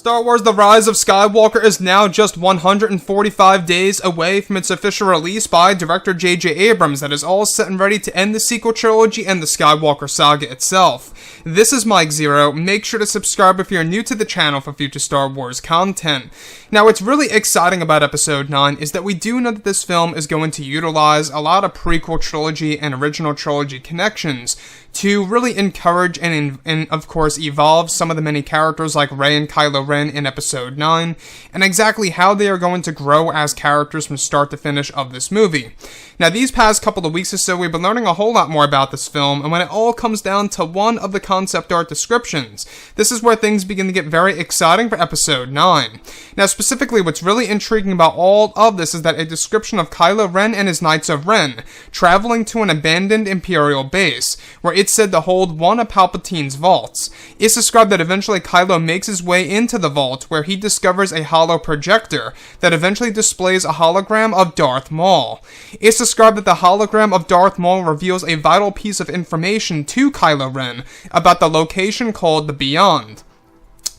Star Wars The Rise of Skywalker is now just 145 days away from its official release by director J.J. Abrams that is all set and ready to end the sequel trilogy and the Skywalker saga itself. This is Mike Zero. Make sure to subscribe if you're new to the channel for future Star Wars content. Now, what's really exciting about Episode 9 is that we do know that this film is going to utilize a lot of prequel trilogy and original trilogy connections to really encourage and of course evolve some of the many characters like Rey and Kylo Ren in Episode 9, and exactly how they are going to grow as characters from start to finish of this movie. Now, these past couple of weeks or so, we've been learning a whole lot more about this film, and when it all comes down to one of the concept art descriptions, this is where things begin to get very exciting for Episode 9. Now, specifically, what's really intriguing about all of this is that a description of Kylo Ren and his Knights of Ren traveling to an abandoned Imperial base, where it's said to hold one of Palpatine's vaults. It's described that eventually Kylo makes his way into the vault, where he discovers a hollow projector that eventually displays a hologram of Darth Maul. It's described that the hologram of Darth Maul reveals a vital piece of information to Kylo Ren about the location called the Beyond.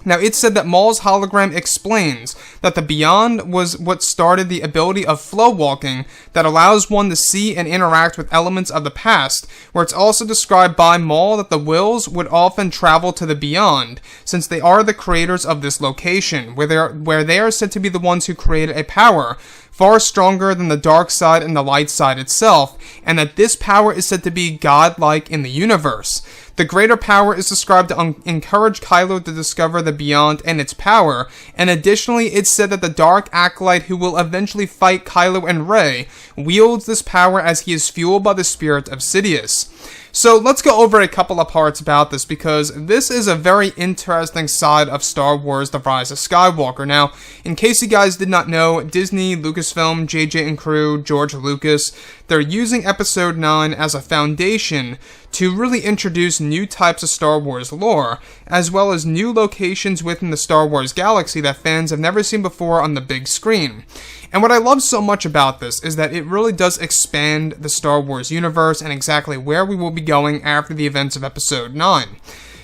Now, it's said that Maul's hologram explains that the Beyond was what started the ability of flow walking that allows one to see and interact with elements of the past, where it's also described by Maul that the Wills would often travel to the Beyond, since they are the creators of this location, where they are said to be the ones who created a power far stronger than the dark side and the light side itself, and that this power is said to be godlike in the universe. The greater power is described to encourage Kylo to discover the Beyond and its power, and additionally it's said that the Dark Acolyte who will eventually fight Kylo and Rey wields this power as he is fueled by the spirit of Sidious. So let's go over a couple of parts about this, because this is a very interesting side of Star Wars The Rise of Skywalker. Now, in case you guys did not know, Disney, Lucasfilm, JJ and crew, George Lucas, they're using Episode 9 as a foundation to really introduce new types of Star Wars lore, as well as new locations within the Star Wars galaxy that fans have never seen before on the big screen. And what I love so much about this is that it really does expand the Star Wars universe and exactly where we will be going after the events of Episode 9.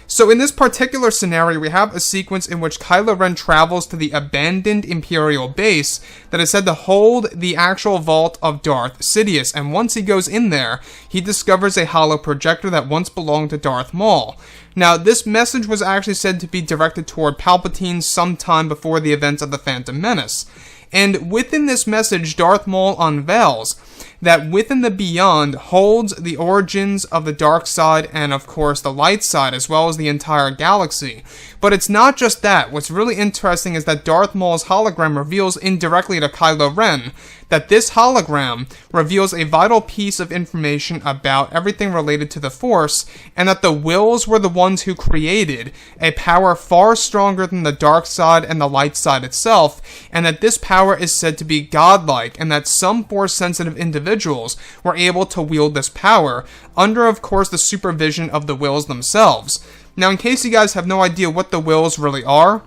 So in this particular scenario, we have a sequence in which Kylo Ren travels to the abandoned Imperial base that is said to hold the actual vault of Darth Sidious, and once he goes in there, he discovers a hollow projector that once belonged to Darth Maul. Now, this message was actually said to be directed toward Palpatine sometime before the events of The Phantom Menace. And within this message, Darth Maul unveils that within the Beyond holds the origins of the dark side and, of course, the light side, as well as the entire galaxy. But it's not just that. What's really interesting is that Darth Maul's hologram reveals indirectly to Kylo Ren that this hologram reveals a vital piece of information about everything related to the Force, and that the Wills were the ones who created a power far stronger than the dark side and the light side itself, and that this power is said to be godlike, and that some Force-sensitive individuals were able to wield this power, under, of course, the supervision of the Wills themselves. Now, in case you guys have no idea what the Wills really are,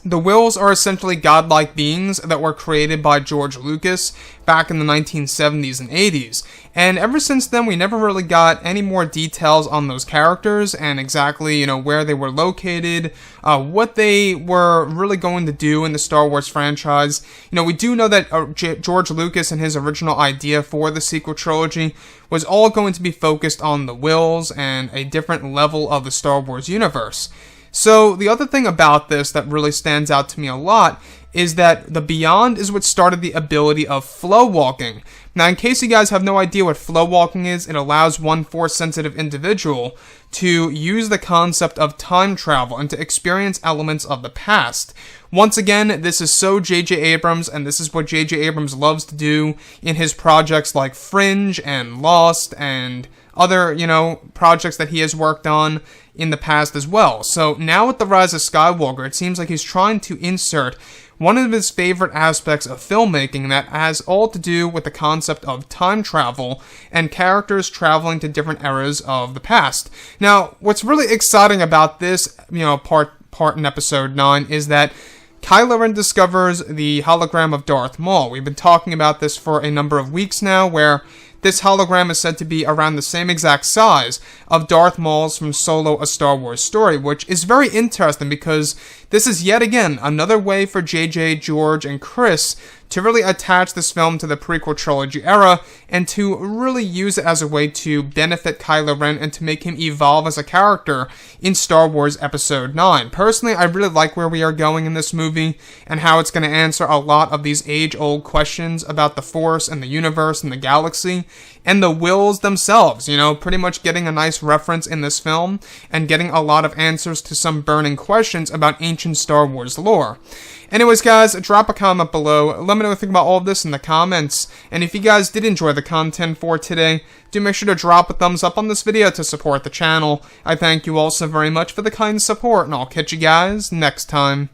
the Wills are essentially godlike beings that were created by George Lucas back in the 1970s and 80s. And ever since then, we never really got any more details on those characters and exactly, where they were located, what they were really going to do in the Star Wars franchise. We do know that George Lucas and his original idea for the sequel trilogy was all going to be focused on the Wills and a different level of the Star Wars universe. So the other thing about this that really stands out to me a lot is that the Beyond is what started the ability of flow walking. Now, in case you guys have no idea what flow walking is, it allows one Force-sensitive individual to use the concept of time travel and to experience elements of the past. Once again, this is so J.J. Abrams, and this is what J.J. Abrams loves to do in his projects like Fringe and Lost and other, projects that he has worked on in the past as well. So now with The Rise of Skywalker, it seems like he's trying to insert one of his favorite aspects of filmmaking that has all to do with the concept of time travel and characters traveling to different eras of the past. Now, what's really exciting about this, part in Episode 9 is that Kylo Ren discovers the hologram of Darth Maul. We've been talking about this for a number of weeks now, where this hologram is said to be around the same exact size of Darth Maul's from Solo: A Star Wars Story, which is very interesting because this is yet again another way for JJ, George, and Chris to really attach this film to the prequel trilogy era and to really use it as a way to benefit Kylo Ren and to make him evolve as a character in Star Wars Episode 9. Personally, I really like where we are going in this movie and how it's going to answer a lot of these age-old questions about the Force and the universe and the galaxy and the Wills themselves, you know, pretty much getting a nice reference in this film and getting a lot of answers to some burning questions about ancient Star Wars lore. Anyways, guys, drop a comment below. Let me know what you think about all of this in the comments. And if you guys did enjoy the content for today, do make sure to drop a thumbs up on this video to support the channel. I thank you all so very much for the kind support, and I'll catch you guys next time.